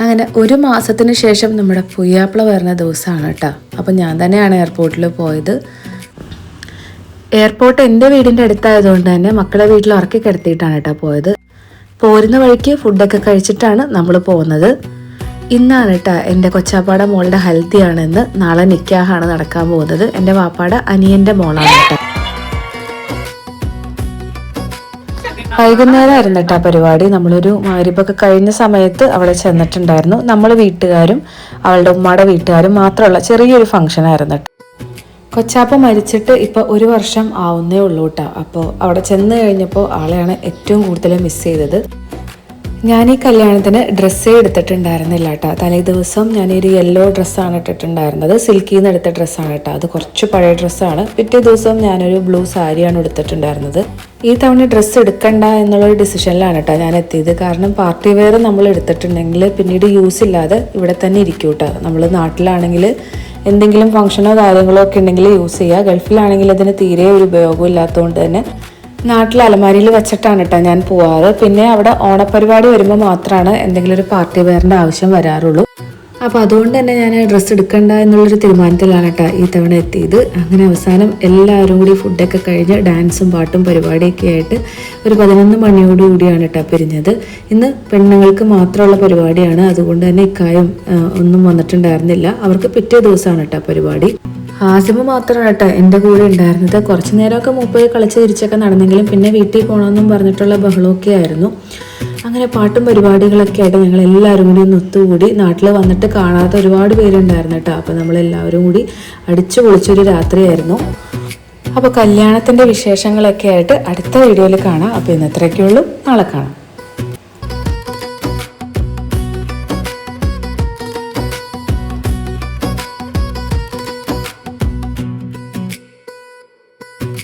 അങ്ങനെ ഒരു മാസത്തിന് ശേഷം നമ്മുടെ പുയ്യാപ്പിള വരുന്ന ദിവസമാണ് കേട്ടോ. അപ്പം ഞാൻ തന്നെയാണ് എയർപോർട്ടിൽ പോയത്. എയർപോർട്ട് എൻ്റെ വീടിൻ്റെ അടുത്തായതുകൊണ്ട് തന്നെ മക്കളെ വീട്ടിൽ ഉറക്കി കിടത്തിയിട്ടാണ് കേട്ടോ പോയത്. പോരുന്ന വഴിക്ക് ഫുഡൊക്കെ കഴിച്ചിട്ടാണ് നമ്മൾ പോകുന്നത്. ഇന്നാണ് കേട്ടോ എൻ്റെ കൊച്ചാപ്പാട മോളുടെ ഹൽദിയാണെന്ന്. നാളെ നിക്കാഹാണ് നടക്കാൻ പോകുന്നത്. എൻ്റെ വാപ്പാട അനിയൻ്റെ മോളാണ് കേട്ടോ. വൈകുന്നേരമായിരുന്നു കേട്ടോ പരിപാടി. നമ്മളൊരു മഗ്‌രിബൊക്കെ കഴിഞ്ഞ സമയത്ത് അവിടെ ചെന്നിട്ടുണ്ടായിരുന്നു. നമ്മൾ വീട്ടുകാരും അവളുടെ ഉമ്മയുടെ വീട്ടുകാരും മാത്രമുള്ള ചെറിയൊരു ഫംഗ്ഷനായിരുന്നു. കൊച്ചാപ്പ മരിച്ചിട്ട് ഇപ്പോൾ 1 വർഷം ആവുന്നേ ഉള്ളൂ കേട്ടോ. അപ്പോൾ അവിടെ ചെന്ന് കഴിഞ്ഞപ്പോൾ ആളെയാണ് ഏറ്റവും കൂടുതൽ മിസ് ചെയ്തത്. ഞാൻ ഈ കല്യാണത്തിന് ഡ്രസ്സേ എടുത്തിട്ടുണ്ടായിരുന്നില്ല കേട്ടോ. തലേ ദിവസം ഞാനൊരു യെല്ലോ ഡ്രസ്സാണ് ഇട്ടിട്ടുണ്ടായിരുന്നത്. സിൽക്കിൽ നിന്ന് എടുത്ത ഡ്രസ്സാണ് കേട്ടോ. അത് കുറച്ച് പഴയ ഡ്രസ്സാണ്. പിറ്റേ ദിവസം ഞാനൊരു ബ്ലൂ സാരിയാണ് എടുത്തിട്ടുണ്ടായിരുന്നത്. ഈ തവണ ഡ്രസ്സ് എടുക്കണ്ട എന്നുള്ളൊരു ഡിസിഷനിലാണ് കേട്ടോ ഞാൻ എത്തിയത്. കാരണം പാർട്ടി വെയർ നമ്മൾ എടുത്തിട്ടുണ്ടെങ്കിൽ പിന്നീട് യൂസ് ഇല്ലാതെ ഇവിടെ തന്നെ ഇരിക്കും കേട്ടോ. നമ്മൾ നാട്ടിലാണെങ്കിൽ എന്തെങ്കിലും ഫംഗ്ഷനോ കാര്യങ്ങളോ ഒക്കെ ഉണ്ടെങ്കിൽ യൂസ് ചെയ്യുക. ഗൾഫിലാണെങ്കിൽ അതിന് തീരെ ഒരു ഉപയോഗം ഇല്ലാത്തതുകൊണ്ട് തന്നെ നാട്ടിൽ അലമാരിയിൽ വെച്ചിട്ടാണ് കേട്ടോ ഞാൻ പോവാറ്. പിന്നെ അവിടെ ഓണപ്പരിപാടി വരുമ്പോൾ മാത്രമാണ് എന്തെങ്കിലും ഒരു പാർട്ടി വെയറിൻ്റെ ആവശ്യം വരാറുള്ളൂ. അപ്പോൾ അതുകൊണ്ട് തന്നെ ഞാൻ ഡ്രസ്സ് എടുക്കണ്ട എന്നുള്ളൊരു തീരുമാനത്തിലാണ് കേട്ടോ ഈ തവണ എത്തിയത്. അങ്ങനെ അവസാനം എല്ലാവരും കൂടി ഫുഡൊക്കെ കഴിഞ്ഞ് ഡാൻസും പാട്ടും പരിപാടിയൊക്കെ ആയിട്ട് ഒരു 11 മണിയോടുകൂടിയാണ് കേട്ടോ പിരിഞ്ഞത്. ഇന്ന് പെണ്ണുങ്ങൾക്ക് മാത്രമുള്ള പരിപാടിയാണ്. അതുകൊണ്ട് തന്നെ ഇക്കായും ഒന്നും വന്നിട്ടുണ്ടായിരുന്നില്ല. അവർക്ക് പിറ്റേ ദിവസമാണ് കേട്ടോ പരിപാടി. ഹാസിമ മാത്രമാണ് കേട്ടോ എൻ്റെ കൂടെ ഉണ്ടായിരുന്നത്. കുറച്ച് നേരമൊക്കെ മൂപ്പര് കളിച്ച് തിരിച്ചൊക്കെ നടന്നെങ്കിലും പിന്നെ വീട്ടിൽ പോകണമെന്നും പറഞ്ഞിട്ടുള്ള ബഹളമൊക്കെ ആയിരുന്നു. അങ്ങനെ പാട്ടും പരിപാടികളൊക്കെ ആയിട്ട് ഞങ്ങൾ എല്ലാവരും കൂടി ഒന്ന് ഒത്തുകൂടി. നാട്ടിൽ വന്നിട്ട് കാണാത്ത ഒരുപാട് പേരുണ്ടായിരുന്നു കേട്ടോ. അപ്പോൾ നമ്മളെല്ലാവരും കൂടി അടിച്ചു പൊളിച്ചൊരു രാത്രിയായിരുന്നു. അപ്പോൾ കല്യാണത്തിൻ്റെ വിശേഷങ്ങളൊക്കെ ആയിട്ട് അടുത്ത വീഡിയോയിൽ കാണാം. അപ്പോൾ ഇന്നത്രയൊക്കെയുള്ളൂ. നാളെ കാണാം.